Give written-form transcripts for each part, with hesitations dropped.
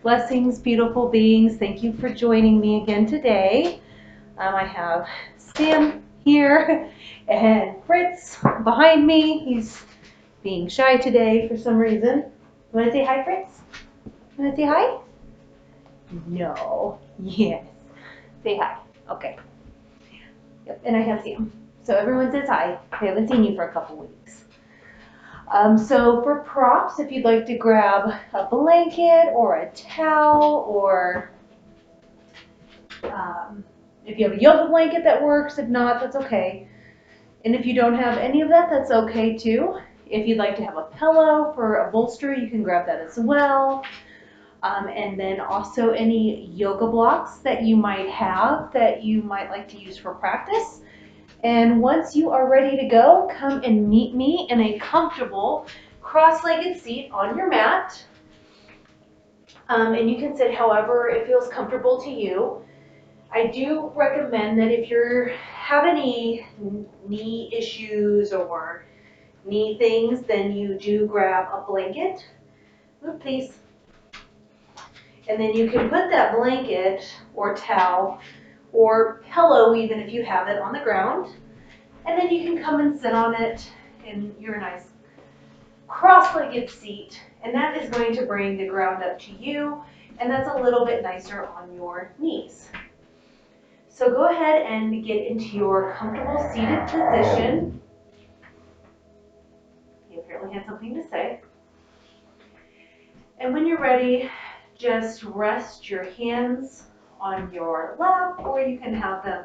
Blessings, beautiful beings. Thank you for joining me again today. I have Sam here and Fritz behind me. He's being shy today for some reason. You want to say hi, Fritz? You want to say hi? No. Yes. Say hi. Okay. Yep. And I have Sam. So everyone says hi. I haven't seen you for a couple weeks. So for props, if you'd like to grab a blanket or a towel or if you have a yoga blanket that works, if not, that's okay. And if you don't have any of that, that's okay too. If you'd like to have a pillow for a bolster, you can grab that as well. And then also any yoga blocks that you might have that you might like to use for practice. And once you are ready to go, come and meet me in a comfortable cross-legged seat on your mat. And you can sit however it feels comfortable to you. I do recommend that if you have any knee issues or knee things, then you do grab a blanket. Ooh, please. And then you can put that blanket or towel or pillow, even if you have it, on the ground. And then you can come and sit on it in your nice cross-legged seat. And that is going to bring the ground up to you. And that's a little bit nicer on your knees. So go ahead and get into your comfortable seated position. You apparently had something to say. And when you're ready, just rest your hands on your lap, or you can have them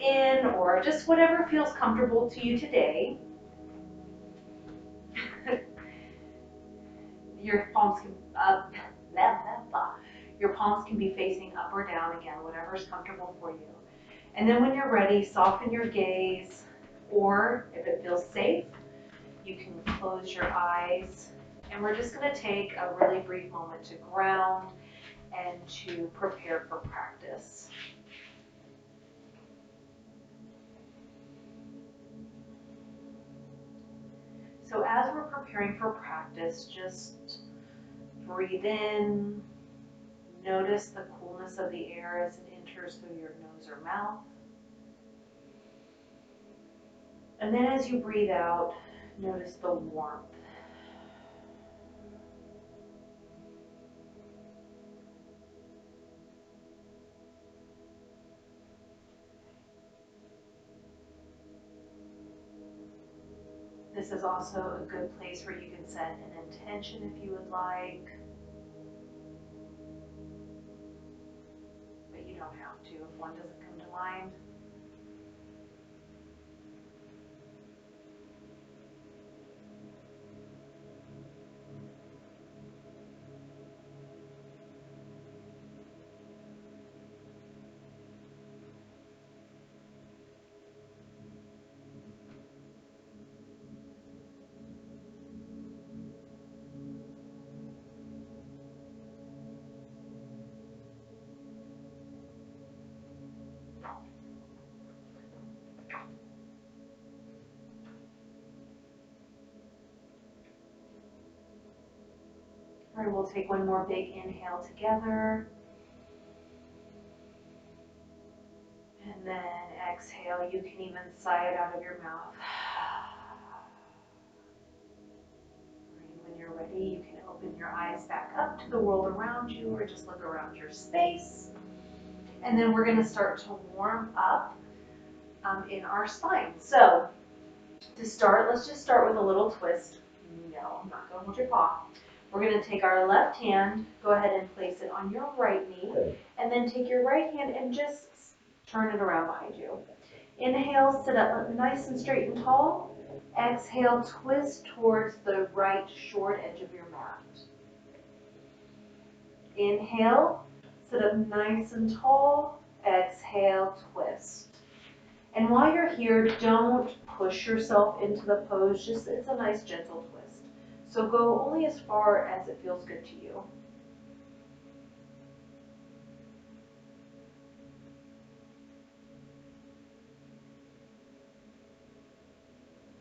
in, or just whatever feels comfortable to you today. Your palms can your palms can be facing up or down, again, whatever's comfortable for you. And then when you're ready, soften your gaze, or if it feels safe, you can close your eyes. And we're just going to take a really brief moment to ground and to prepare for practice. So as we're preparing for practice, just breathe in. Notice the coolness of the air as it enters through your nose or mouth. And then as you breathe out, notice the warmth. This is also a good place where you can set an intention if you would like, but you don't have to if one doesn't come to mind. All right, we'll take one more big inhale together. And then exhale, you can even sigh it out of your mouth. And when you're ready, you can open your eyes back up to the world around you or just look around your space. And then we're going to start to warm up in our spine. So to start, let's just start with a little twist. No, I'm not going to hold your paw. We're going to take our left hand, go ahead and place it on your right knee, and then take your right hand and just turn it around behind you. Inhale, sit up nice and straight and tall. Exhale, twist towards the right short edge of your mat. Inhale, sit up nice and tall. Exhale, twist. And while you're here, don't push yourself into the pose, just it's a nice gentle twist. So go only as far as it feels good to you.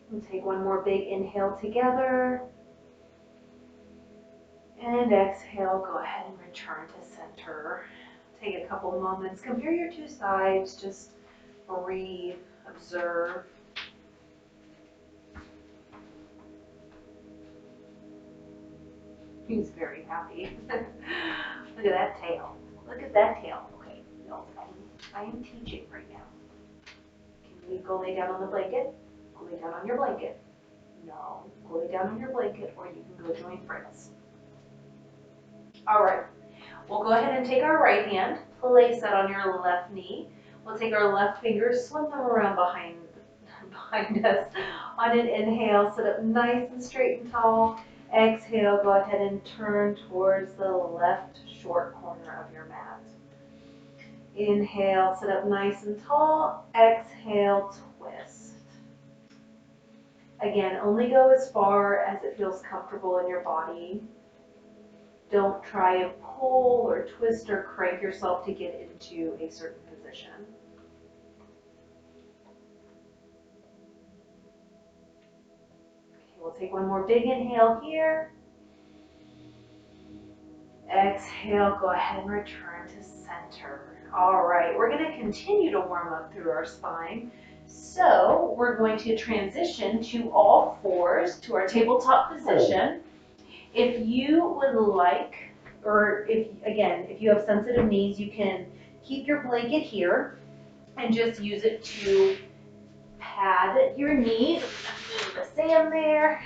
We'll take one more big inhale together. And exhale, go ahead and return to center. Take a couple moments, compare your two sides, just breathe, observe. He's very happy. Look at that tail. Look at that tail. Okay, no, I am teaching right now. Can we go lay down on the blanket? Go lay down on your blanket. No, go lay down on your blanket or you can go join Fritz. All right, we'll go ahead and take our right hand, place that on your left knee. We'll take our left fingers, swing them around behind us. On an inhale, sit up nice and straight and tall. Exhale, go ahead and turn towards the left short corner of your mat. Inhale, sit up nice and tall. Exhale, twist. Again, only go as far as it feels comfortable in your body. Don't try and pull or twist or crank yourself to get into a certain position. Okay, we'll take one more big inhale here. Exhale, go ahead and return to center. All right, we're going to continue to warm up through our spine. So we're going to transition to all fours to our tabletop position. If you would like, or if you have sensitive knees, you can keep your blanket here and just use it to pad your knees. Move the Sam there.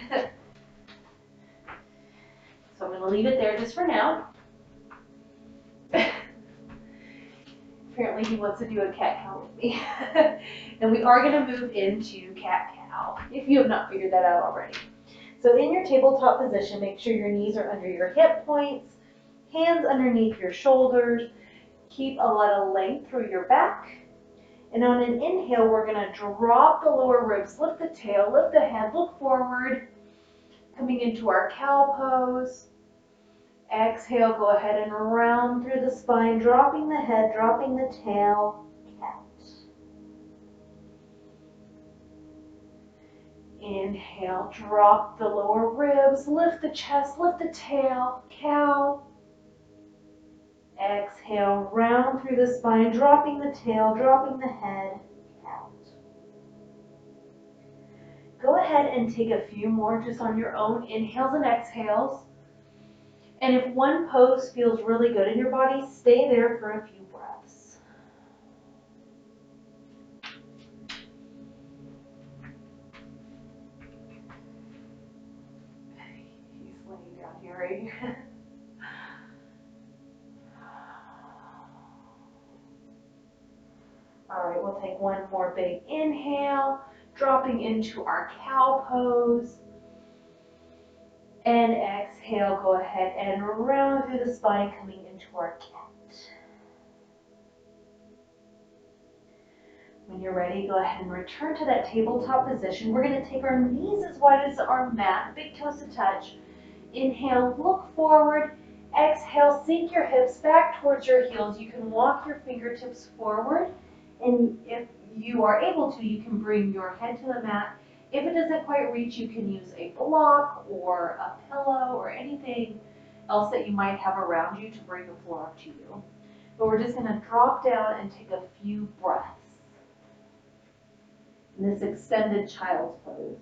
So I'm going to leave it there just for now. Apparently he wants to do a cat-cow with me. And we are going to move into cat-cow, if you have not figured that out already. So in your tabletop position, make sure your knees are under your hip points, hands underneath your shoulders. Keep a lot of length through your back. And on an inhale, we're going to drop the lower ribs, lift the tail, lift the head, look forward, coming into our cow pose. Exhale, go ahead and round through the spine, dropping the head, dropping the tail, cat. Inhale, drop the lower ribs, lift the chest, lift the tail, cow. Exhale, round through the spine, dropping the tail, dropping the head, out. Go ahead and take a few more just on your own inhales and exhales. And if one pose feels really good in your body, stay there for a few breaths. He's laying down here, right? All right, we'll take one more big inhale, dropping into our cow pose. And exhale, go ahead and round through the spine, coming into our cat. When you're ready, go ahead and return to that tabletop position. We're going to take our knees as wide as our mat, big toes to touch. Inhale, look forward. Exhale, sink your hips back towards your heels. You can walk your fingertips forward. And if you are able to, you can bring your head to the mat. If it doesn't quite reach, you can use a block or a pillow or anything else that you might have around you to bring the floor up to you. But we're just going to drop down and take a few breaths in this extended child's pose.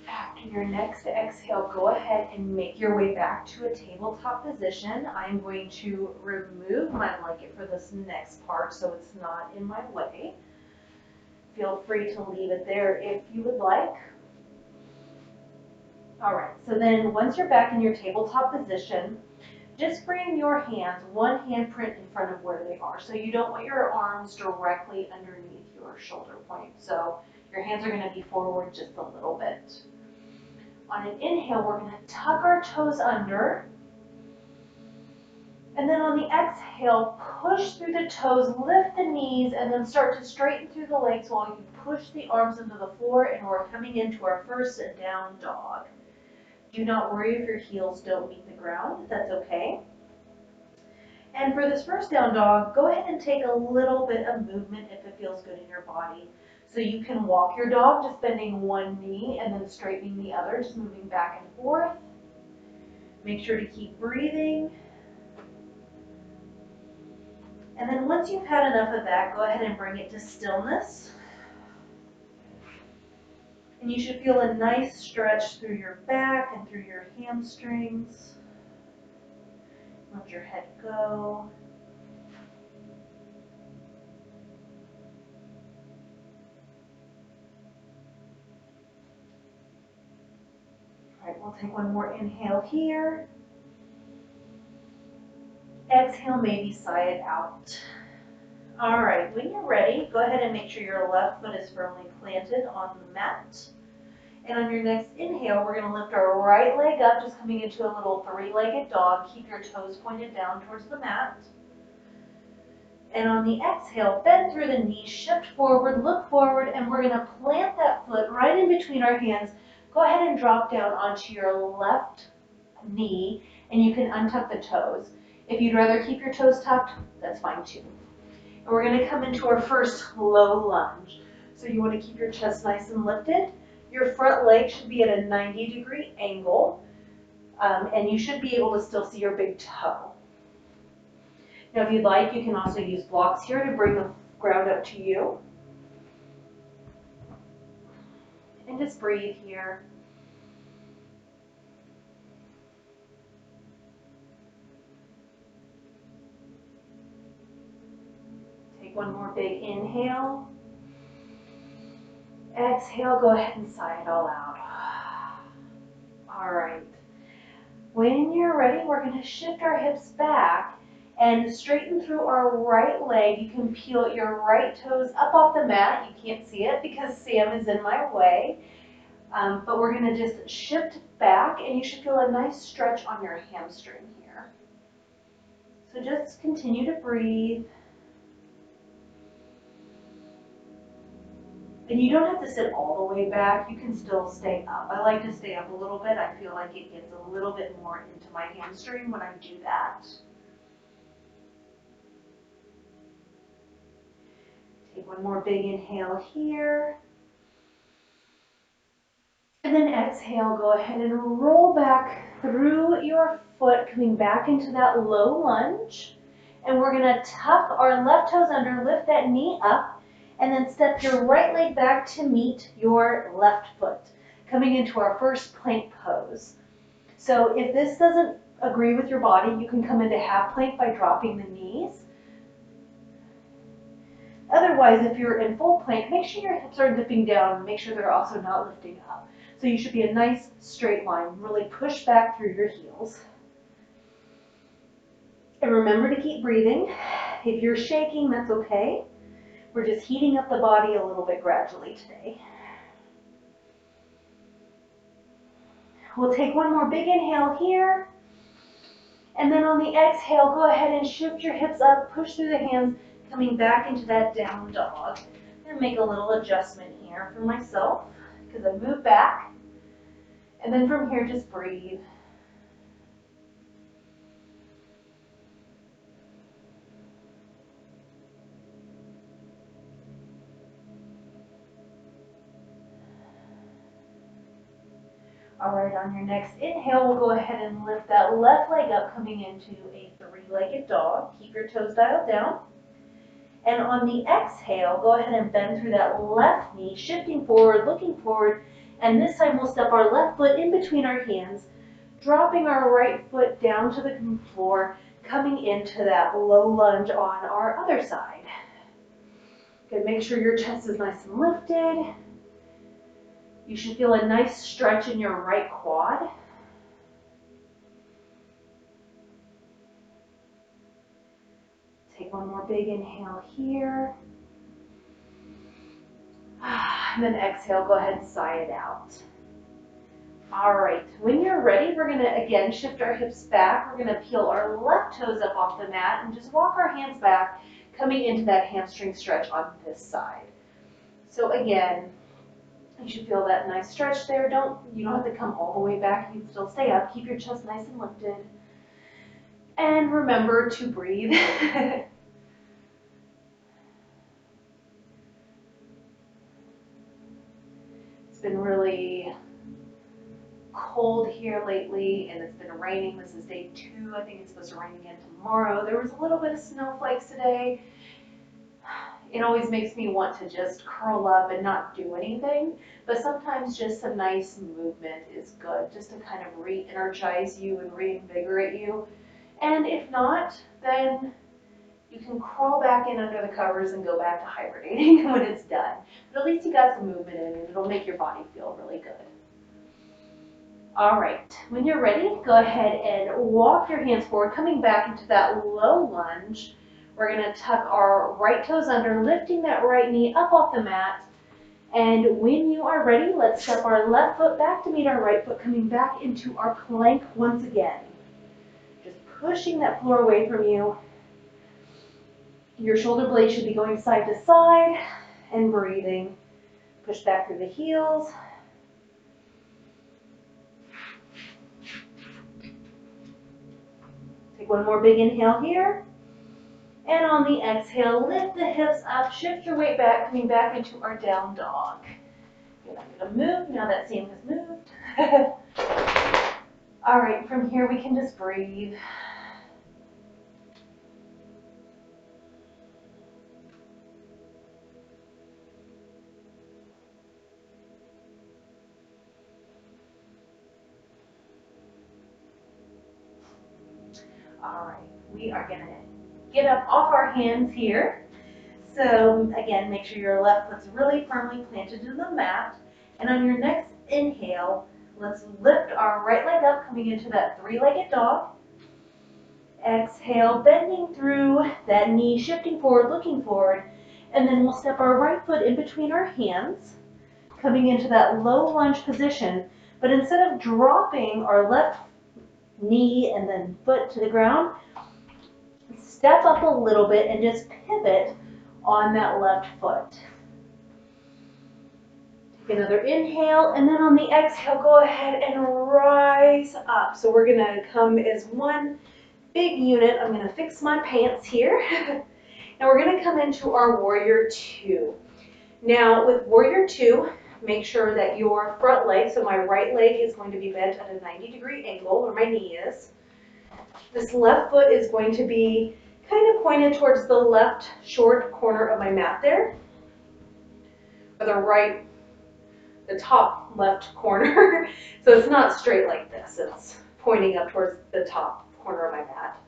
After your next exhale, go ahead and make your way back to a tabletop position. I'm going to remove my blanket for this next part so it's not in my way. Feel free to leave it there if you would like. All right, so then once you're back in your tabletop position, just bring your hands, one handprint in front of where they are. So you don't want your arms directly underneath your shoulder point. So your hands are going to be forward just a little bit. On an inhale, we're going to tuck our toes under. And then on the exhale, push through the toes, lift the knees, and then start to straighten through the legs while you push the arms into the floor, and we're coming into our first down dog. Do not worry if your heels don't meet the ground, that's okay. And for this first down dog, go ahead and take a little bit of movement if it feels good in your body. So you can walk your dog, just bending one knee and then straightening the other, just moving back and forth. Make sure to keep breathing. And then once you've had enough of that, go ahead and bring it to stillness. And you should feel a nice stretch through your back and through your hamstrings. Let your head go. All right, we'll take one more inhale here. Exhale, maybe sigh it out. All right, when you're ready, go ahead and make sure your left foot is firmly planted on the mat. And on your next inhale, we're going to lift our right leg up, just coming into a little three-legged dog. Keep your toes pointed down towards the mat. And on the exhale, bend through the knees, shift forward, look forward, and we're going to plant that foot right in between our hands. Go ahead and drop down onto your left knee, and you can untuck the toes. If you'd rather keep your toes tucked, that's fine too. And we're going to come into our first low lunge. So you want to keep your chest nice and lifted. Your front leg should be at a 90-degree angle, and you should be able to still see your big toe. Now, if you'd like, you can also use blocks here to bring the ground up to you. And just breathe here. Take one more big inhale. Exhale, go ahead and sigh it all out. All right. When you're ready, we're going to shift our hips back and straighten through our right leg. You can peel your right toes up off the mat. You can't see it because Sam is in my way. But we're going to just shift back, and you should feel a nice stretch on your hamstring here. So just continue to breathe. And you don't have to sit all the way back. You can still stay up. I like to stay up a little bit. I feel like it gets a little bit more into my hamstring when I do that. Take one more big inhale here. And then exhale, go ahead and roll back through your foot, coming back into that low lunge. And we're going to tuck our left toes under, lift that knee up, and then step your right leg back to meet your left foot, coming into our first plank pose. So if this doesn't agree with your body, you can come into half plank by dropping the knees. Otherwise, if you're in full plank, make sure your hips are dipping down and make sure they're also not lifting up. So you should be a nice straight line. Really push back through your heels. And remember to keep breathing. If you're shaking, that's okay. We're just heating up the body a little bit gradually today. We'll take one more big inhale here. And then on the exhale, go ahead and shift your hips up, push through the hands, coming back into that down dog. I'm going to make a little adjustment here for myself because I move back. And then from here, just breathe. All right, on your next inhale, we'll go ahead and lift that left leg up, coming into a three-legged dog. Keep your toes dialed down. And on the exhale, go ahead and bend through that left knee, shifting forward, looking forward. And this time we'll step our left foot in between our hands, dropping our right foot down to the floor, coming into that low lunge on our other side. Good, make sure your chest is nice and lifted. You should feel a nice stretch in your right quad. Take one more big inhale here. And then exhale, go ahead and sigh it out. All right, when you're ready, we're gonna again shift our hips back. We're gonna peel our left toes up off the mat and just walk our hands back, coming into that hamstring stretch on this side. So again, you should feel that nice stretch there. You don't have to come all the way back. You can still stay up. Keep your chest nice and lifted. And remember to breathe. It's been really cold here lately, and it's been raining. This is day 2. I think it's supposed to rain again tomorrow. There was a little bit of snowflakes today. It always makes me want to just curl up and not do anything, but sometimes just some nice movement is good, just to kind of re-energize you and reinvigorate you. And if not, then you can crawl back in under the covers and go back to hibernating when it's done. But at least you got some movement in it. It'll make your body feel really good. All right, when you're ready, go ahead and walk your hands forward, coming back into that low lunge. We're gonna tuck our right toes under, lifting that right knee up off the mat. And when you are ready, let's step our left foot back to meet our right foot, coming back into our plank once again. Just pushing that floor away from you. Your shoulder blades should be going side to side and breathing. Push back through the heels. Take one more big inhale here. And on the exhale, lift the hips up, shift your weight back, coming back into our down dog. Good, I'm gonna move, now that Sam has moved. All right, from here we can just breathe. All right, we are gonna get up off our hands here. So again, make sure your left foot's really firmly planted in the mat. And on your next inhale, let's lift our right leg up, coming into that 3-legged dog. Exhale, bending through that knee, shifting forward, looking forward. And then we'll step our right foot in between our hands, coming into that low lunge position. But instead of dropping our left knee and then foot to the ground, step up a little bit and just pivot on that left foot. Take another inhale, and then on the exhale, go ahead and rise up. So we're gonna come as one big unit. I'm gonna fix my pants here. Now we're gonna come into our warrior 2. Now with warrior 2, make sure that your front leg, so my right leg is going to be bent at a 90-degree angle where my knee is. This left foot is going to be kind of pointed towards the left short corner of my mat there, or the top left corner. So it's not straight like this, it's pointing up towards the top corner of my mat.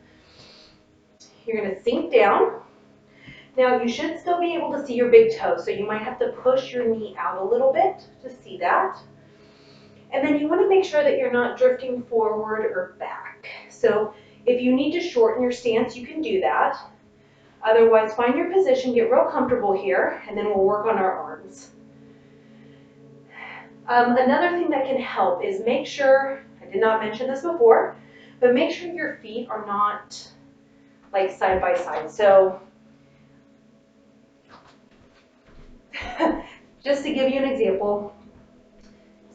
You're gonna sink down. Now you should still be able to see your big toe, so you might have to push your knee out a little bit to see that. And then you wanna make sure that you're not drifting forward or back. So if you need to shorten your stance, you can do that. Otherwise, find your position, get real comfortable here, and then we'll work on our arms. Another thing that can help is make sure, I did not mention this before, but make sure your feet are not like side by side. So just to give you an example,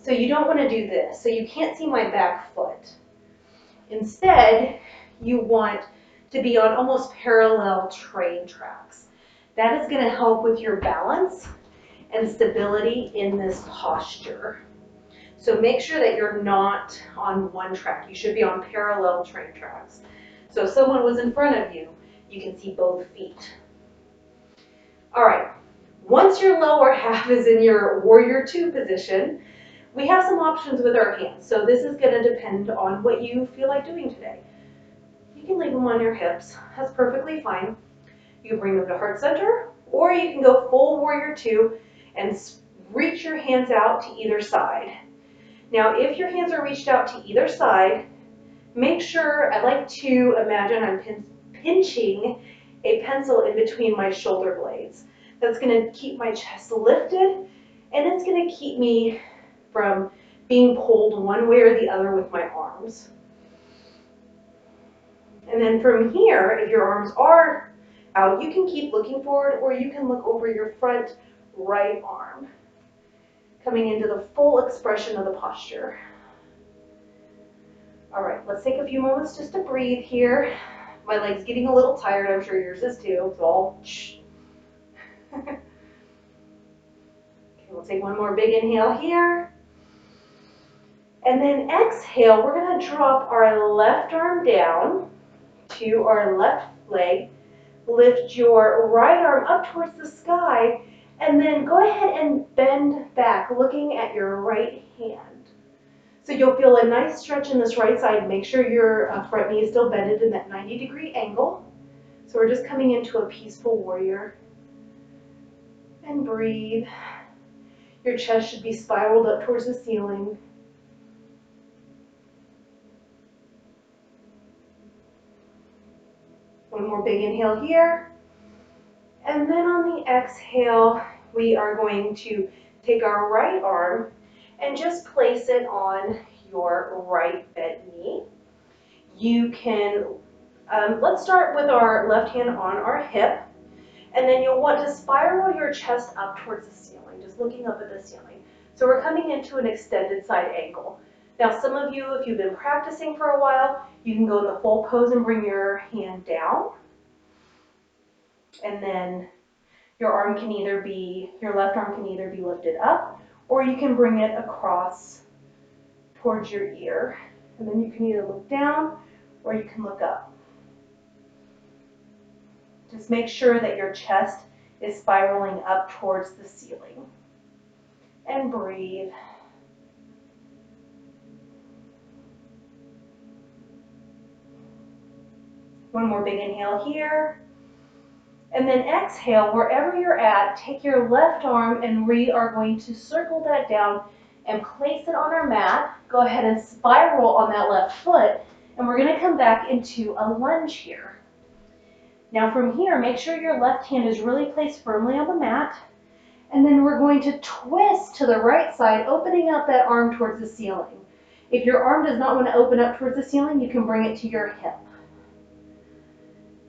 so you don't want to do this. So you can't see my back foot. Instead, you want to be on almost parallel train tracks. That is going to help with your balance and stability in this posture. So make sure that you're not on one track. You should be on parallel train tracks. So if someone was in front of you, you can see both feet. All right, once your lower half is in your warrior 2 position, we have some options with our hands. So this is going to depend on what you feel like doing today. You can leave them on your hips. That's perfectly fine. You can bring them to heart center, or you can go full warrior 2 and reach your hands out to either side. Now, if your hands are reached out to either side, make sure, I like to imagine I'm pinching a pencil in between my shoulder blades. That's going to keep my chest lifted, and it's going to keep me from being pulled one way or the other with my arms. And then from here, if your arms are out, you can keep looking forward, or you can look over your front right arm, coming into the full expression of the posture. All right, let's take a few moments just to breathe here. My leg's getting a little tired, I'm sure yours is too, so I'll shh. Okay, we'll take one more big inhale here. And then exhale, we're gonna drop our left arm down to our left leg. Lift your right arm up towards the sky, and then go ahead and bend back, looking at your right hand. So you'll feel a nice stretch in this right side. Make sure your front knee is still bended in that 90-degree angle. So we're just coming into a peaceful warrior. And breathe. Your chest should be spiraled up towards the ceiling. One more big inhale here. And then on the exhale, we are going to take our right arm and just place it on your right bent knee. You can, let's start with our left hand on our hip, and then you'll want to spiral your chest up towards the ceiling, just looking up at the ceiling. So we're coming into an extended side angle. Now some of you, if you've been practicing for a while, you can go in the full pose and bring your hand down. And then your left arm can either be lifted up, or you can bring it across towards your ear. And then you can either look down or you can look up. Just make sure that your chest is spiraling up towards the ceiling. And breathe. One more big inhale here. And then exhale, wherever you're at, take your left arm and we are going to circle that down and place it on our mat. Go ahead and spiral on that left foot, and we're going to come back into a lunge here. Now from here, make sure your left hand is really placed firmly on the mat, and then we're going to twist to the right side, opening up that arm towards the ceiling. If your arm does not want to open up towards the ceiling, you can bring it to your hip.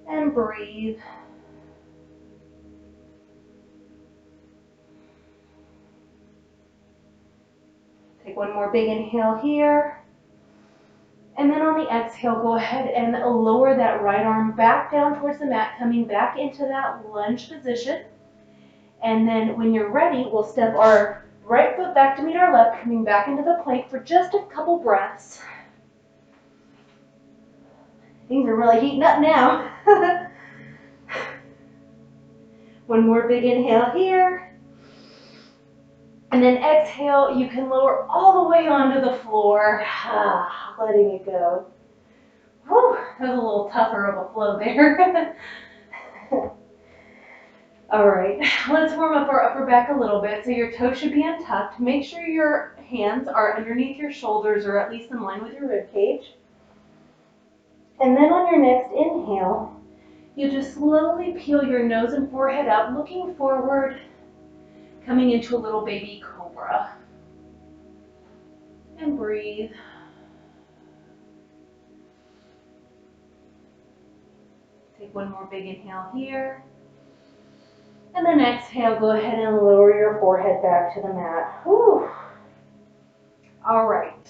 And breathe. Take one more big inhale here. And then on the exhale, go ahead and lower that right arm back down towards the mat, coming back into that lunge position. And then when you're ready, we'll step our right foot back to meet our left, coming back into the plank for just a couple breaths. Things are really heating up now. One more big inhale here. And then exhale, you can lower all the way onto the floor, letting it go. Whew, that was a little tougher of a flow there. All right, let's warm up our upper back a little bit. So your toes should be untucked. Make sure your hands are underneath your shoulders or at least in line with your rib cage. And then on your next inhale, you just slowly peel your nose and forehead up, looking forward, coming into a little baby cobra. And breathe. Take one more big inhale here. And then exhale, go ahead and lower your forehead back to the mat. Whew. All right.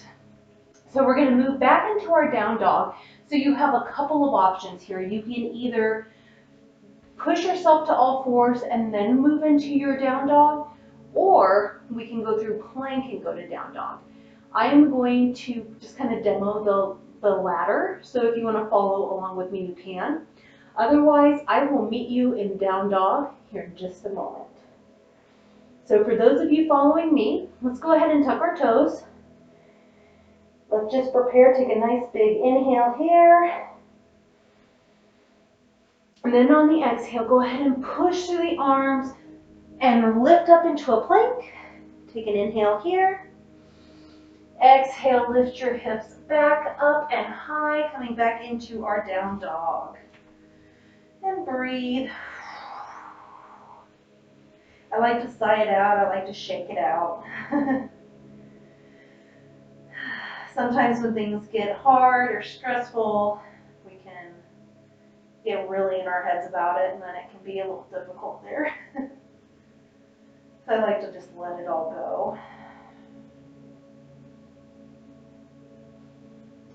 So we're going to move back into our down dog. So you have a couple of options here. You can either push yourself to all fours and then move into your down dog, or we can go through plank and go to down dog. I am going to just kind of demo the latter, so if you want to follow along with me, you can. Otherwise, I will meet you in down dog here in just a moment. So for those of you following me, let's go ahead and tuck our toes. Let's just prepare, take a nice big inhale here. And then on the exhale, go ahead and push through the arms and lift up into a plank. Take an inhale here. Exhale, lift your hips back up and high, coming back into our down dog. And breathe. I like to sigh it out, I like to shake it out. sometimes when things get hard or stressful, we can get really in our heads about it, and then it can be a little difficult there. So I like to just let it all go.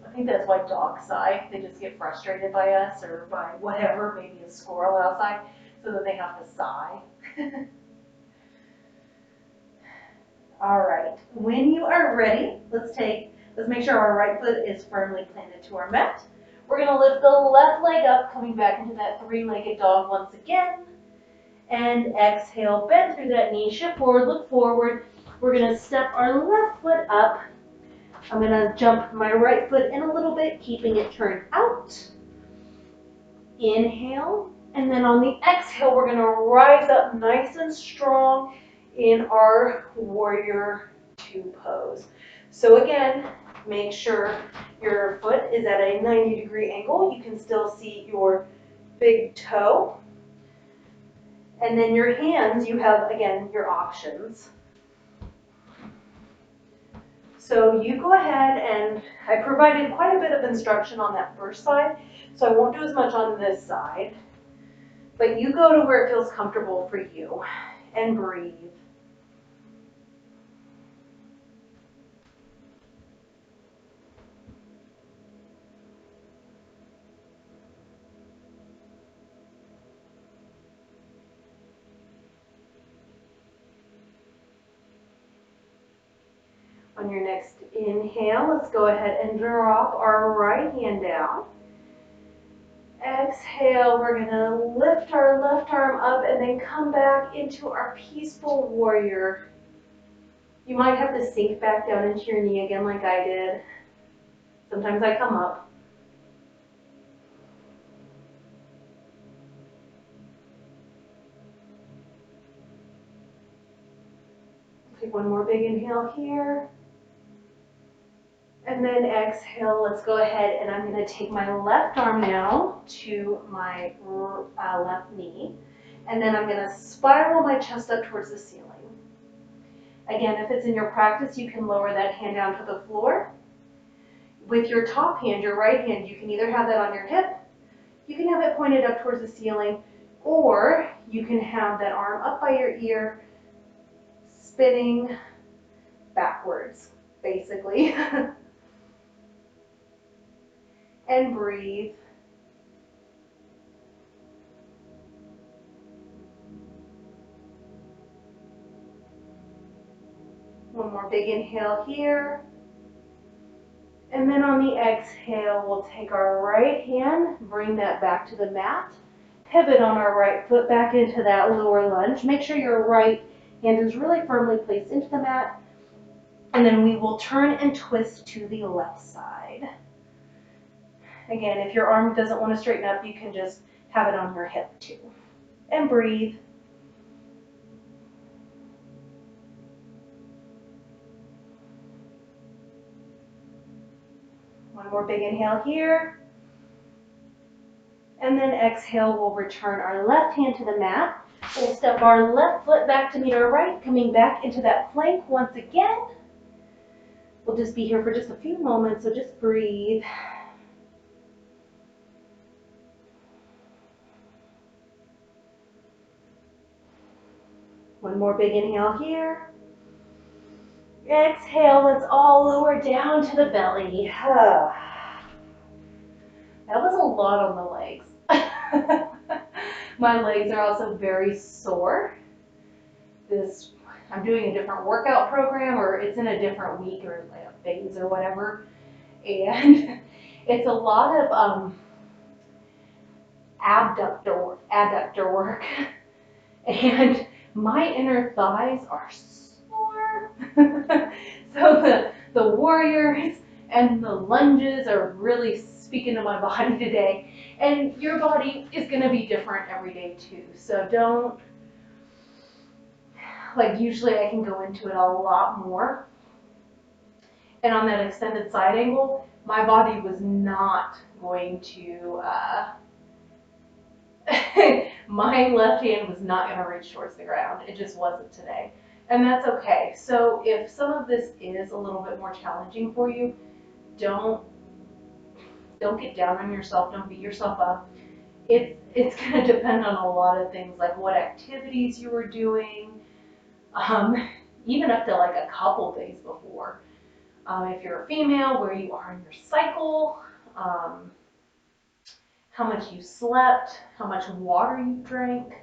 I think that's why dogs sigh. They just get frustrated by us or by whatever, maybe a squirrel outside, so then they have to sigh. All right, when you are ready, let's make sure our right foot is firmly planted to our mat. We're gonna lift the left leg up, coming back into that three-legged dog once again. And exhale, bend through that knee, shift forward, look forward. We're gonna step our left foot up. I'm gonna jump my right foot in a little bit, keeping it turned out. Inhale, and then on the exhale, we're gonna rise up nice and strong in our warrior two pose. So again, make sure your foot is at a 90-degree angle. You can still see your big toe. And then your hands, you have, again, your options. So you go ahead, and I provided quite a bit of instruction on that first side, so I won't do as much on this side. But you go to where it feels comfortable for you and breathe. On your next inhale, let's go ahead and drop our right hand down. Exhale, we're gonna lift our left arm up and then come back into our peaceful warrior. You might have to sink back down into your knee again like I did. Sometimes I come up. Take one more big inhale here. And then exhale, let's go ahead, and I'm going to take my left arm now to my left knee. And then I'm going to spiral my chest up towards the ceiling. Again, if it's in your practice, you can lower that hand down to the floor. With your top hand, your right hand, you can either have that on your hip, you can have it pointed up towards the ceiling, or you can have that arm up by your ear, spinning backwards, basically. And breathe. One more big inhale here. And then on the exhale, we'll take our right hand, bring that back to the mat, pivot on our right foot back into that lower lunge. Make sure your right hand is really firmly placed into the mat. And then we will turn and twist to the left side. Again, if your arm doesn't want to straighten up, you can just have it on your hip too. And breathe. One more big inhale here. And then exhale, we'll return our left hand to the mat. We'll step our left foot back to meet our right, coming back into that plank once again. We'll just be here for just a few moments, so just breathe. One more big inhale here. Exhale, let's all lower down to the belly. That was a lot on the legs. My legs are also very sore. I'm doing a different workout program, or it's in a different week, or like a phase or whatever. And it's a lot of adductor work. And my inner thighs are sore. So the warriors and the lunges are really speaking to my body today. And your body is going to be different every day too. So don't, like usually I can go into it a lot more. And on that extended side angle, my body was not going to, my left hand was not going to reach towards the ground. It just wasn't today. And that's okay. So if some of this is a little bit more challenging for you, don't get down on yourself. Don't beat yourself up. It's going to depend on a lot of things, like what activities you were doing, even up to like a couple days before. If you're a female, where you are in your cycle, how much you slept, how much water you drank,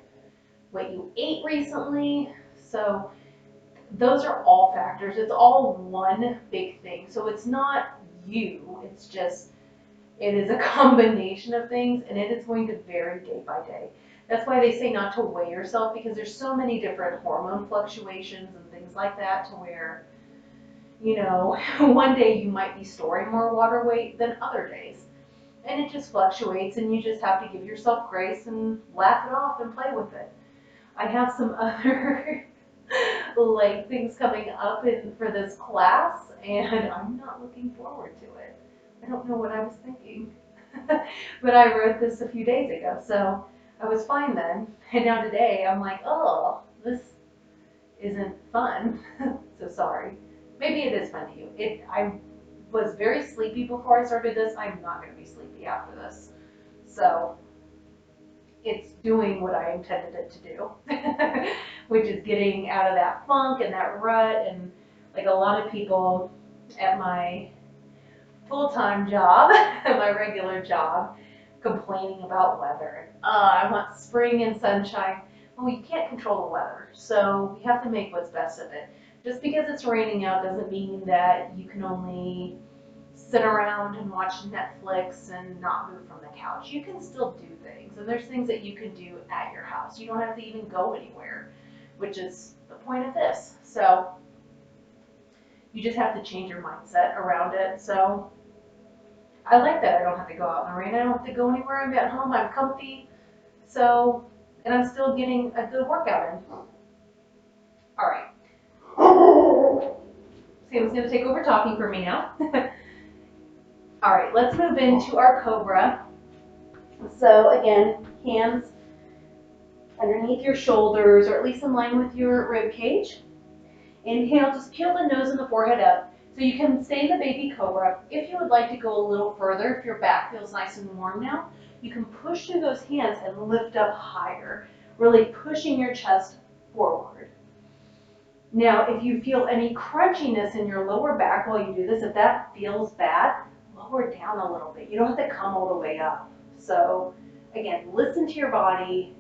what you ate recently. So those are all factors. It's all one big thing. So it's not you, it's just, it is a combination of things, and it is going to vary day by day. That's why they say not to weigh yourself, because there's so many different hormone fluctuations and things like that, to where, you know, one day you might be storing more water weight than other days. And it just fluctuates, and you just have to give yourself grace and laugh it off and play with it. I have some other like things coming up for this class, and I'm not looking forward to it. I don't know what I was thinking. But I wrote this a few days ago, so I was fine then. And now today I'm like, oh, this isn't fun. So sorry. Maybe it is fun to you. I was very sleepy before I started this. I'm not going to be sleepy after this. So it's doing what I intended it to do, which is getting out of that funk and that rut. And like a lot of people at my full-time job, my regular job, complaining about weather. I want spring and sunshine. Well, you can't control the weather, so you have to make what's best of it. Just because it's raining out doesn't mean that you can only sit around and watch Netflix and not move from the couch. You can still do things, and there's things that you can do at your house. You don't have to even go anywhere, which is the point of this. So you just have to change your mindset around it. So I like that I don't have to go out in the rain. I don't have to go anywhere. I'm at home. I'm comfy. So, and I'm still getting a good workout in. All right. Sam's going to take over talking for me now. All right, let's move into our cobra. So again, hands underneath your shoulders, or at least in line with your rib cage. Inhale, just peel the nose and the forehead up. So you can stay in the baby cobra. If you would like to go a little further, if your back feels nice and warm now, you can push through those hands and lift up higher, really pushing your chest forward. Now, if you feel any crunchiness in your lower back while you do this, if that feels bad, lower down a little bit. You don't have to come all the way up. So again, listen to your body.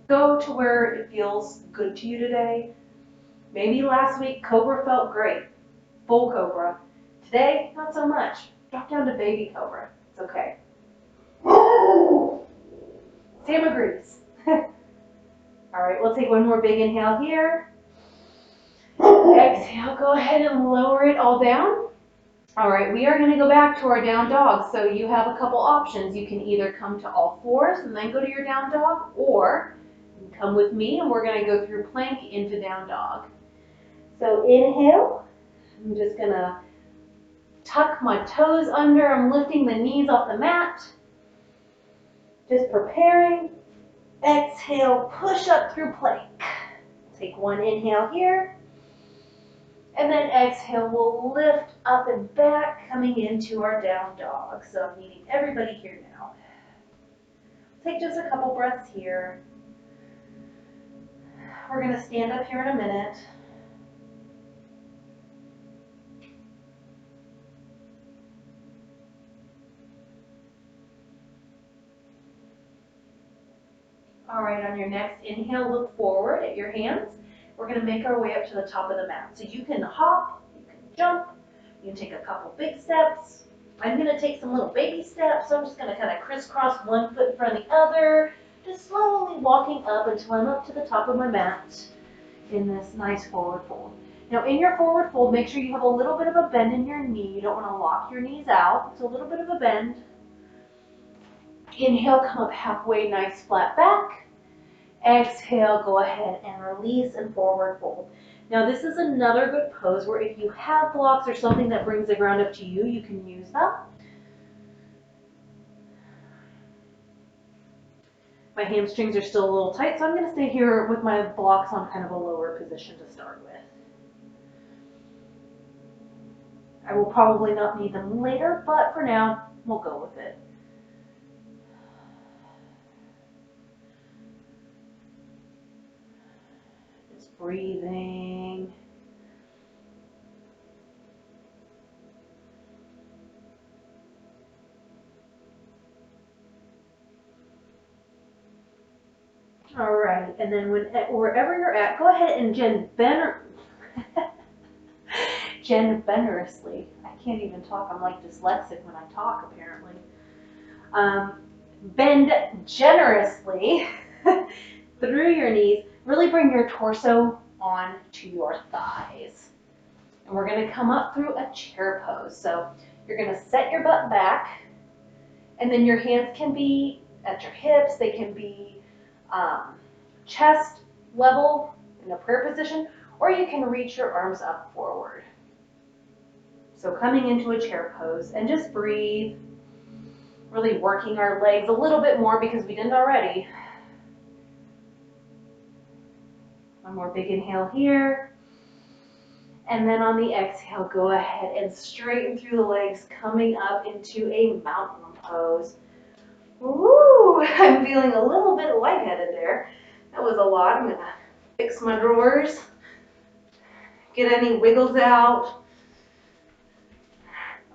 Go to where it feels good to you today. Maybe last week, cobra felt great. Full cobra. Today, not so much. Drop down to baby cobra. It's okay. Sam agrees. All right, we'll take one more big inhale here. Exhale, go ahead and lower it all down. All right, we are going to go back to our down dog. So you have a couple options. You can either come to all fours and then go to your down dog, or you can come with me and we're going to go through plank into down dog. So inhale. I'm just going to tuck my toes under. I'm lifting the knees off the mat. Just preparing. Exhale, push up through plank. Take one inhale here. And then exhale, we'll lift up and back, coming into our down dog. So I'm needing everybody here now. Take just a couple breaths here. We're going to stand up here in a minute. All right, on your next inhale, look forward at your hands. We're going to make our way up to the top of the mat. So you can hop, you can jump, you can take a couple big steps. I'm going to take some little baby steps. So I'm just going to kind of crisscross one foot in front of the other, just slowly walking up until I'm up to the top of my mat in this nice forward fold. Now in your forward fold, make sure you have a little bit of a bend in your knee. You don't want to lock your knees out. It's a little bit of a bend. Inhale, come up halfway, nice flat back. Exhale, go ahead and release and forward fold. Now this is another good pose where if you have blocks or something that brings the ground up to you, you can use them. My hamstrings are still a little tight, so I'm going to stay here with my blocks on kind of a lower position to start with. I will probably not need them later, but for now, we'll go with it. Just breathing. All right, and then wherever you're at, go ahead and generously. I can't even talk. I'm like dyslexic when I talk, apparently. Bend generously through your knees. Really bring your torso onto your thighs. And we're going to come up through a chair pose. So you're going to set your butt back, and then your hands can be at your hips. They can be chest level in a prayer position, or you can reach your arms up forward. So coming into a chair pose, and just breathe, really working our legs a little bit more because we didn't already. One more big inhale here. And then on the exhale, go ahead and straighten through the legs, coming up into a mountain pose. Woo! I'm feeling a little bit lightheaded there. That was a lot. I'm gonna fix my drawers, get any wiggles out.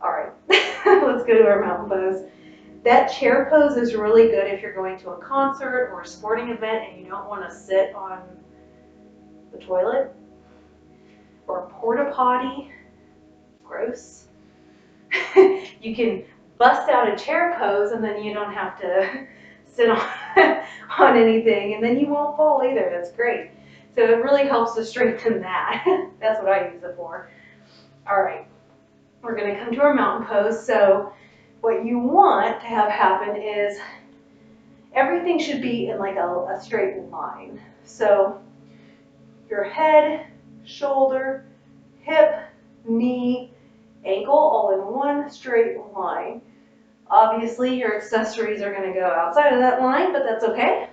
All right, let's go to our mountain pose. That chair pose is really good if you're going to a concert or a sporting event and you don't want to sit on the toilet or a porta potty. Gross. You can bust out a chair pose and then you don't have to sit on anything, and then you won't fall either. That's great. So it really helps to strengthen that. That's what I use it for. All right, we're going to come to our mountain pose. So what you want to have happen is everything should be in like a straight line. So your head, shoulder, hip, knee, ankle, all in one straight line. Obviously, your accessories are going to go outside of that line, but that's okay.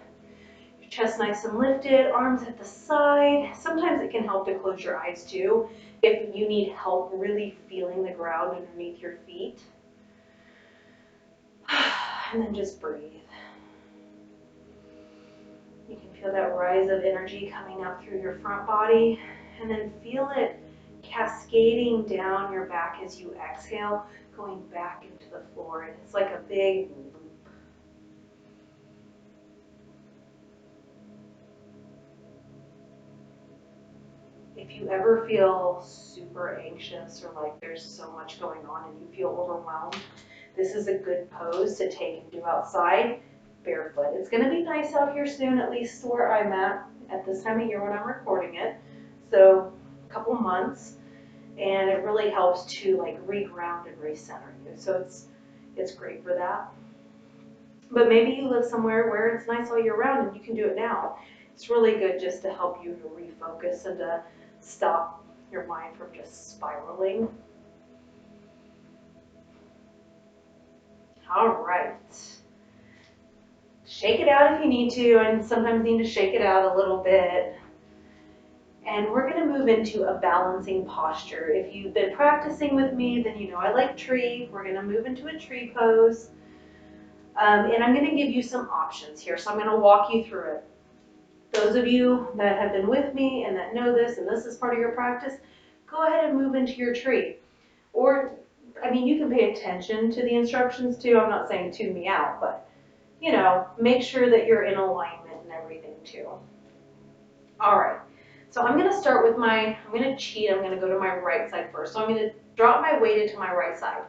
Your chest nice and lifted, arms at the side. Sometimes it can help to close your eyes too if you need help really feeling the ground underneath your feet. And then just breathe. You can feel that rise of energy coming up through your front body, and then feel it cascading down your back as you exhale, going back into the floor. And it's like a big loop. If you ever feel super anxious or like there's so much going on and you feel overwhelmed, this is a good pose to take and do outside barefoot. It's going to be nice out here soon, at least where I'm at this time of year when I'm recording it. So a couple months, and it really helps to like reground and recenter you. So it's great for that. But maybe you live somewhere where it's nice all year round and you can do it now. It's really good just to help you to refocus and to stop your mind from just spiraling. All right. Shake it out if you need to, and sometimes need to shake it out a little bit. And we're going to move into a balancing posture. If you've been practicing with me, then you know I like tree. We're going to move into a tree pose. And I'm going to give you some options here. So I'm going to walk you through it. Those of you that have been with me and that know this, and this is part of your practice, go ahead and move into your tree. Or, I mean, you can pay attention to the instructions too. I'm not saying tune me out, but, you know, make sure that you're in alignment and everything too. All right. So I'm going to start with I'm going to cheat. I'm going to go to my right side first. So I'm going to drop my weight into my right side.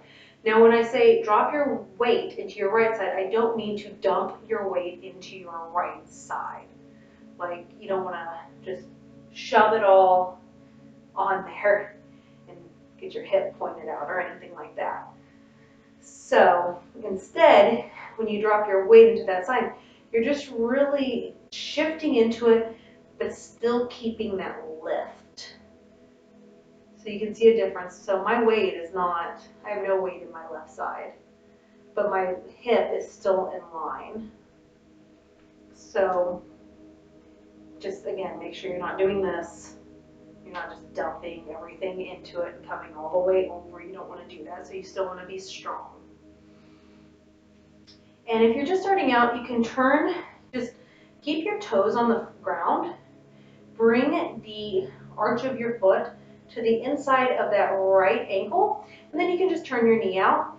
Now, when I say drop your weight into your right side, I don't mean to dump your weight into your right side. Like, you don't want to just shove it all on there and get your hip pointed out or anything like that. So instead, when you drop your weight into that side, you're just really shifting into it, but still keeping that lift. So you can see a difference. So my weight is not, I have no weight in my left side, but my hip is still in line. So just again, make sure you're not doing this You're not just dumping everything into it and coming all the way over. You don't want to do that, so you still want to be strong. And if you're just starting out, you can just keep your toes on the ground. Bring the arch of your foot to the inside of that right ankle, and then you can just turn your knee out.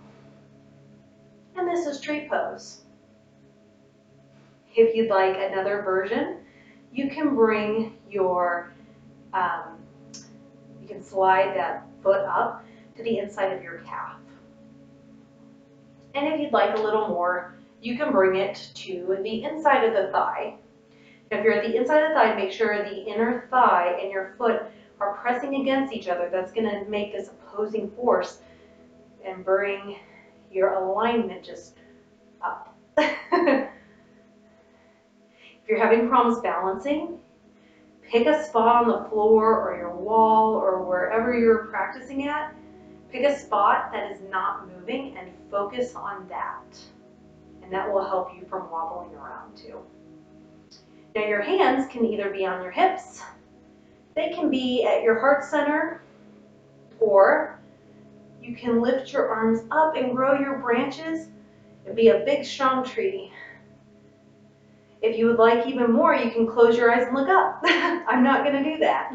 And this is tree pose. If you'd like another version, you can bring your, you can slide that foot up to the inside of your calf. And if you'd like a little more, you can bring it to the inside of the thigh. If you're at the inside of the thigh, make sure the inner thigh and your foot are pressing against each other. That's going to make this opposing force and bring your alignment just up. If you're having problems balancing, pick a spot on the floor or your wall or wherever you're practicing at. Pick a spot that is not moving and focus on that. And that will help you from wobbling around too. Now your hands can either be on your hips, they can be at your heart center, or you can lift your arms up and grow your branches and be a big strong tree. If you would like even more, you can close your eyes and look up. I'm not going to do that.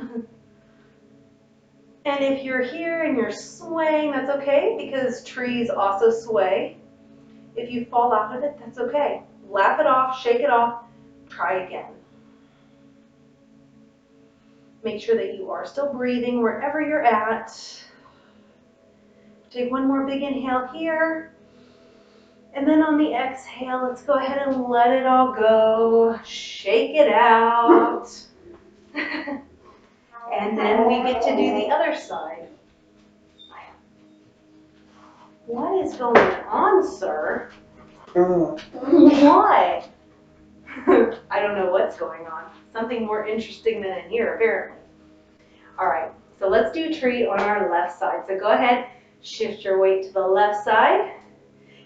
And if you're here and you're swaying, that's okay, because trees also sway. If you fall out of it, that's okay. Laugh it off, shake it off, try again. Make sure that you are still breathing wherever you're at. Take one more big inhale here. And then on the exhale, let's go ahead and let it all go. Shake it out. And then we get to do the other side. What is going on, sir? What? I don't know what's going on. Something more interesting than in here, apparently. All right, so let's do tree on our left side. So go ahead, shift your weight to the left side.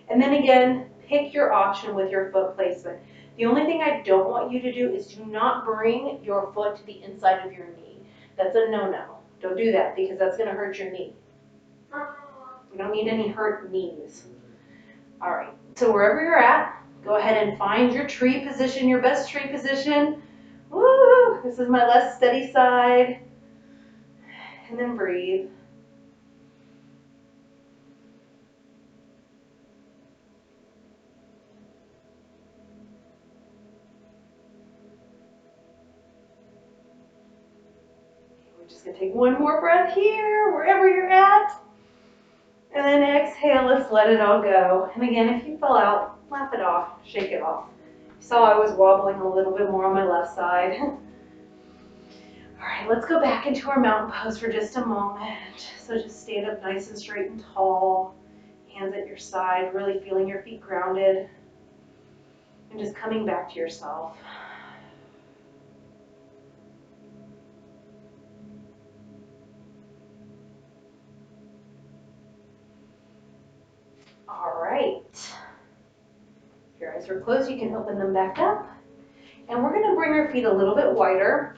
And then again, pick your option with your foot placement. The only thing I don't want you to do is do not bring your foot to the inside of your knee. That's a no-no. Don't do that because that's going to hurt your knee. You don't need any hurt knees. All right, so wherever you're at, go ahead and find your tree position, your best tree position. Woo! This is my less steady side. And then breathe. We're just going to take one more breath here, wherever you're at. And then exhale, let's let it all go. And again, if you fell out, laugh it off, shake it off. You saw I was wobbling a little bit more on my left side. All right, let's go back into our mountain pose for just a moment. So just stand up nice and straight and tall. Hands at your side, really feeling your feet grounded. And just coming back to yourself. All right. If your eyes are closed, you can open them back up. And we're going to bring our feet a little bit wider.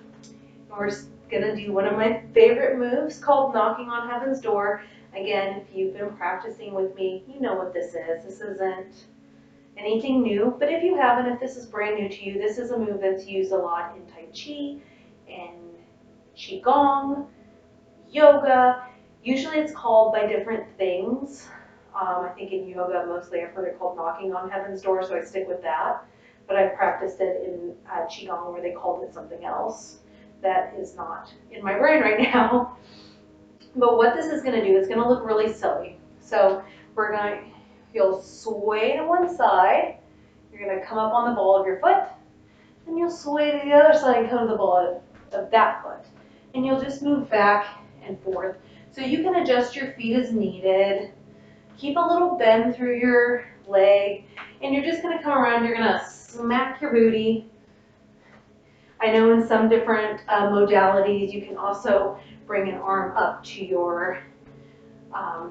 We're going to do one of my favorite moves called knocking on heaven's door. Again, if you've been practicing with me, you know what this is. This isn't anything new, but if you haven't, if this is brand new to you, this is a move that's used a lot in Tai Chi and Qigong, yoga. Usually it's called by different things. I think in yoga, mostly I've heard it called knocking on heaven's door, so I stick with that. But I've practiced it in Qigong where they called it something else. That is not in my brain right now. But what this is going to do, it's going to look really silly. So you'll sway to one side. You're going to come up on the ball of your foot. Then you'll sway to the other side and come to the ball of that foot. And you'll just move back and forth. So you can adjust your feet as needed. Keep a little bend through your leg. And you're just going to come around. You're going to smack your booty. I know in some different modalities, you can also bring an arm up to your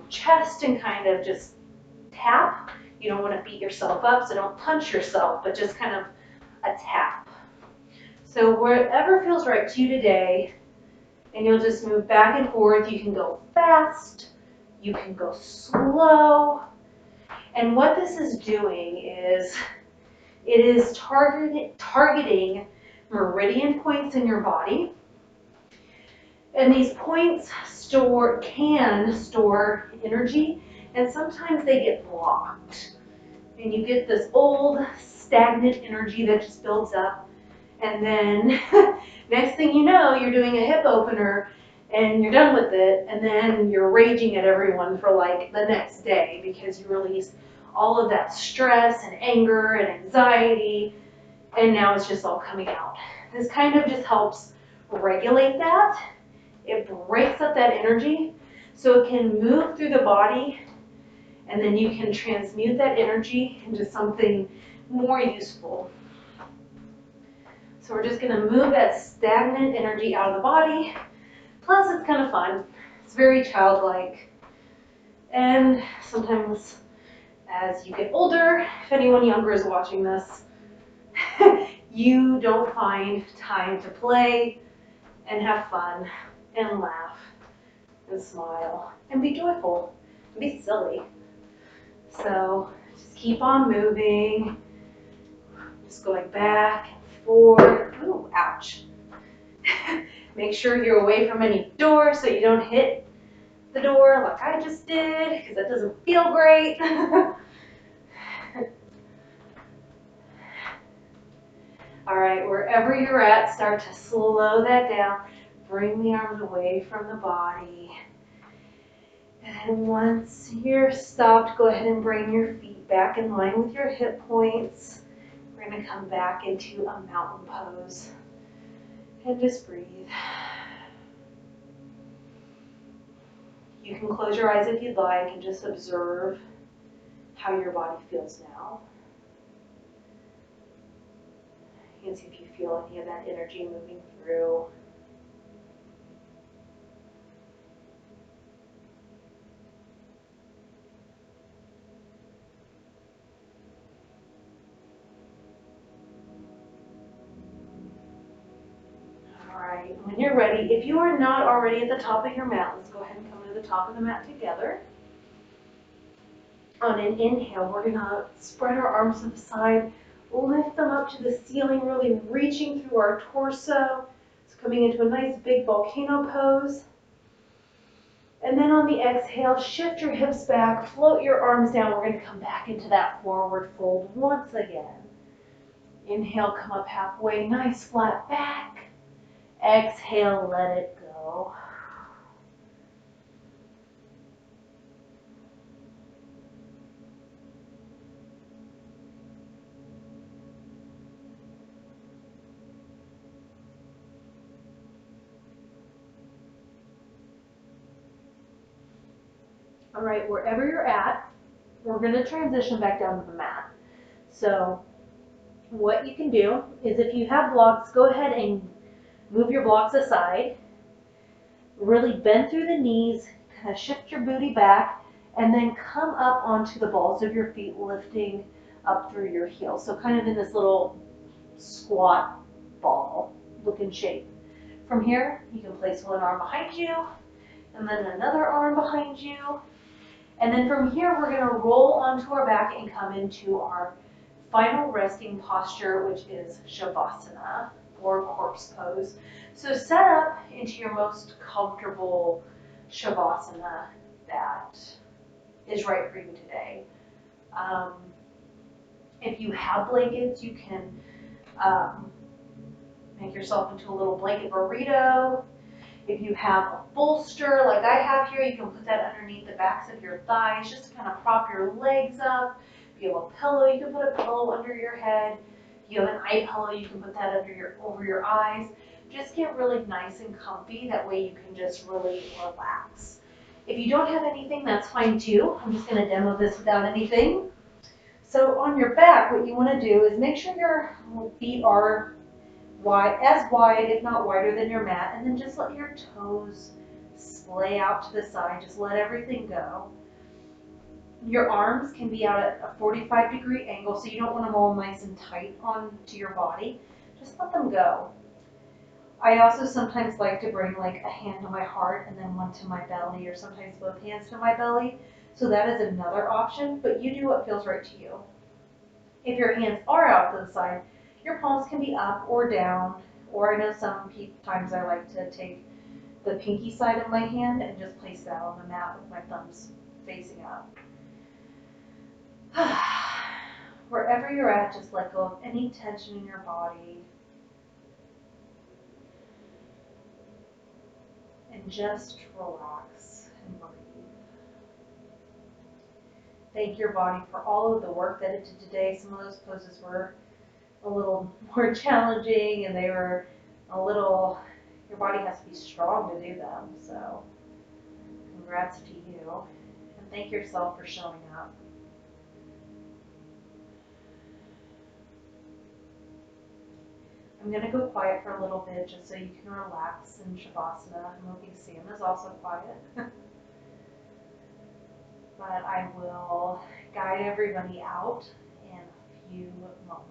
chest and kind of just tap. You don't want to beat yourself up, so don't punch yourself, but just kind of a tap. So whatever feels right to you today, And you'll just move back and forth. You can go fast, you can go slow. And what this is doing is it is targeting meridian points in your body. And these points can store energy, and sometimes they get blocked. And you get this old, stagnant energy that just builds up. And then next thing you know, you're doing a hip opener and you're done with it. And then you're raging at everyone for like the next day because you release all of that stress and anger and anxiety. And now it's just all coming out. This kind of just helps regulate that. It breaks up that energy so it can move through the body, and then you can transmute that energy into something more useful. So we're just gonna move that stagnant energy out of the body. Plus it's kind of fun. It's very childlike. And sometimes as you get older, if anyone younger is watching this, you don't find time to play and have fun and laugh and smile and be joyful and be silly. So just keep on moving, just going back and forth. Ooh, ouch. Make sure you're away from any doors so you don't hit the door like I just did, because that doesn't feel great. All right, wherever you're at, start to slow that down. Bring the arms away from the body. And once you're stopped, go ahead and bring your feet back in line with your hip points. We're going to come back into a mountain pose. And just breathe. You can close your eyes if you'd like and just observe how your body feels now. You can see if you feel any of that energy moving through. Alright, when you're ready, if you are not already at the top of your mat, let's go ahead and come to the top of the mat together. On an inhale, we're going to spread our arms to the side, lift them up to the ceiling, really reaching through our torso. It's coming into a nice big volcano pose. And then on the exhale, shift your hips back, float your arms down. We're going to come back into that forward fold once again. Inhale, come up halfway, nice flat back. Exhale, let it go. All right, wherever you're at, we're going to transition back down to the mat. So what you can do is if you have blocks, go ahead and move your blocks aside. Really bend through the knees, kind of shift your booty back, and then come up onto the balls of your feet, lifting up through your heels. So kind of in this little squat ball looking shape. From here, you can place one arm behind you, and then another arm behind you. And then from here, we're going to roll onto our back and come into our final resting posture, which is Shavasana, or corpse pose. So set up into your most comfortable Shavasana that is right for you today. If you have blankets, you can make yourself into a little blanket burrito. If you have a bolster like I have here, you can put that underneath the backs of your thighs just to kind of prop your legs up. If you have a pillow, you can put a pillow under your head. If you have an eye pillow, you can put that over your eyes. Just get really nice and comfy. That way you can just really relax. If you don't have anything, that's fine too. I'm just going to demo this without anything. So on your back, what you want to do is make sure your feet are as wide, if not wider than your mat, and then just let your toes splay out to the side. Just let everything go. Your arms can be out at a 45-degree angle, so you don't want them all nice and tight onto your body. Just let them go. I also sometimes like to bring like a hand to my heart and then one to my belly, or sometimes both hands to my belly. So that is another option, but you do what feels right to you. If your hands are out to the side, your palms can be up or down, or I know some times I like to take the pinky side of my hand and just place that on the mat with my thumbs facing up. Wherever you're at, just let go of any tension in your body and just relax and breathe. Thank your body for all of the work that it did today. Some of those poses were a little more challenging, and they were a little, your body has to be strong to do them. So congrats to you, and thank yourself for showing up. I'm going to go quiet for a little bit just so you can relax in Shavasana. I'm hoping Sam is also quiet. But I will guide everybody out in a few moments.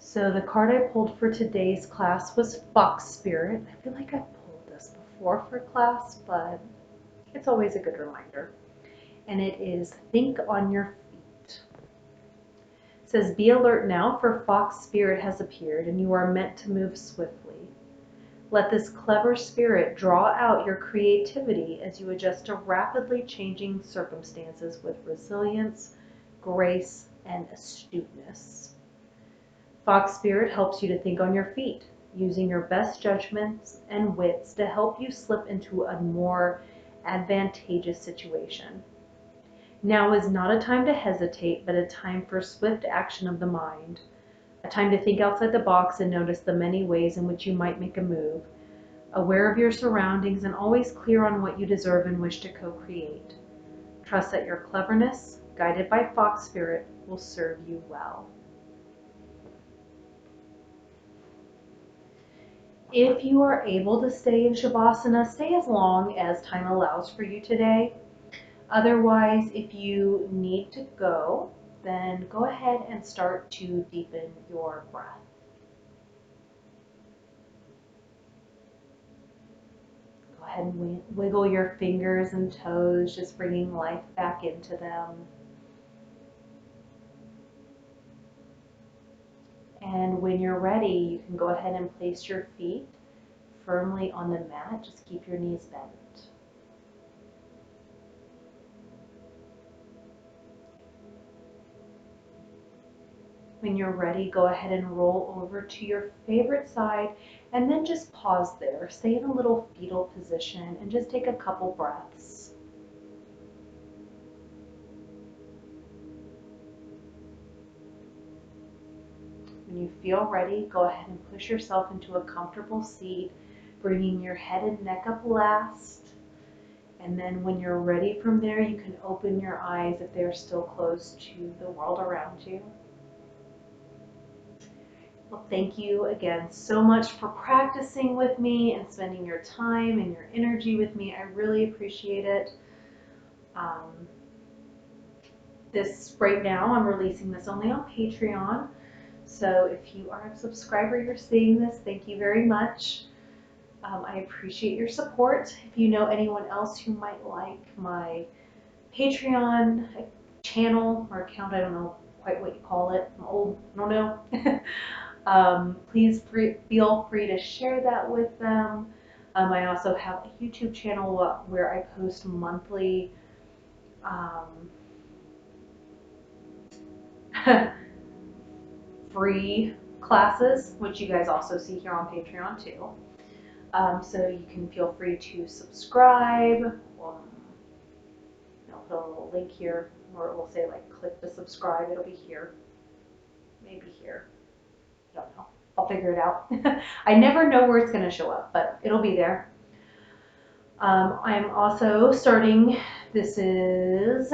So the card I pulled for today's class was Fox Spirit. I feel like I've pulled this before for class, but it's always a good reminder. And it is Think on Your Feet. It says, be alert now, for Fox Spirit has appeared, and you are meant to move swiftly. Let this clever spirit draw out your creativity as you adjust to rapidly changing circumstances with resilience, grace, and astuteness. Fox Spirit helps you to think on your feet, using your best judgments and wits to help you slip into a more advantageous situation. Now is not a time to hesitate, but a time for swift action of the mind, a time to think outside the box and notice the many ways in which you might make a move, aware of your surroundings and always clear on what you deserve and wish to co-create. Trust that your cleverness, guided by Fox Spirit, will serve you well. If you are able to stay in Shavasana, stay as long as time allows for you today. Otherwise, if you need to go, then go ahead and start to deepen your breath. Go ahead and wiggle your fingers and toes, just bringing life back into them. And when you're ready, you can go ahead and place your feet firmly on the mat. Just keep your knees bent. When you're ready, go ahead and roll over to your favorite side and then just pause there. Stay in a little fetal position and just take a couple breaths. When you feel ready, go ahead and push yourself into a comfortable seat, bringing your head and neck up last. And then when you're ready from there, you can open your eyes if they're still closed to the world around you. Well, thank you again so much for practicing with me and spending your time and your energy with me. I really appreciate it. This right now, I'm releasing this only on Patreon. So if you are a subscriber, you're seeing this, thank you very much. I appreciate your support. If you know anyone else who might like my Patreon channel or account, I don't know quite what you call it, I'm old, I don't know. Please feel free to share that with them. I also have a YouTube channel where I post monthly free classes, which you guys also see here on Patreon too. So you can feel free to subscribe. I'll put a little link here where it will say like click to subscribe. It'll be here, maybe here. I don't know. I'll figure it out. I never know where it's going to show up, but it'll be there. I'm also starting, this is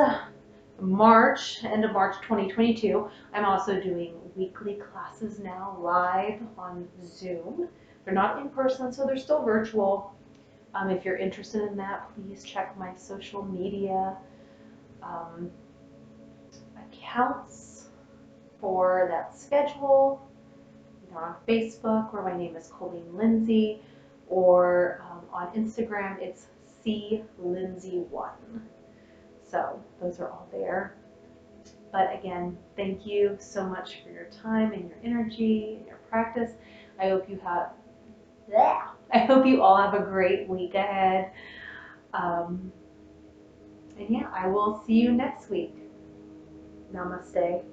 March, end of March 2022. I'm also doing weekly classes now live on Zoom. They're not in person, so they're still virtual. If you're interested in that, please check my social media accounts for that schedule, either on Facebook where my name is Colleen Lindsay, or on Instagram it's clindsay1. So those are all there. But again, thank you so much for your time and your energy and your practice. I hope you all have a great week ahead. And yeah, I will see you next week. Namaste.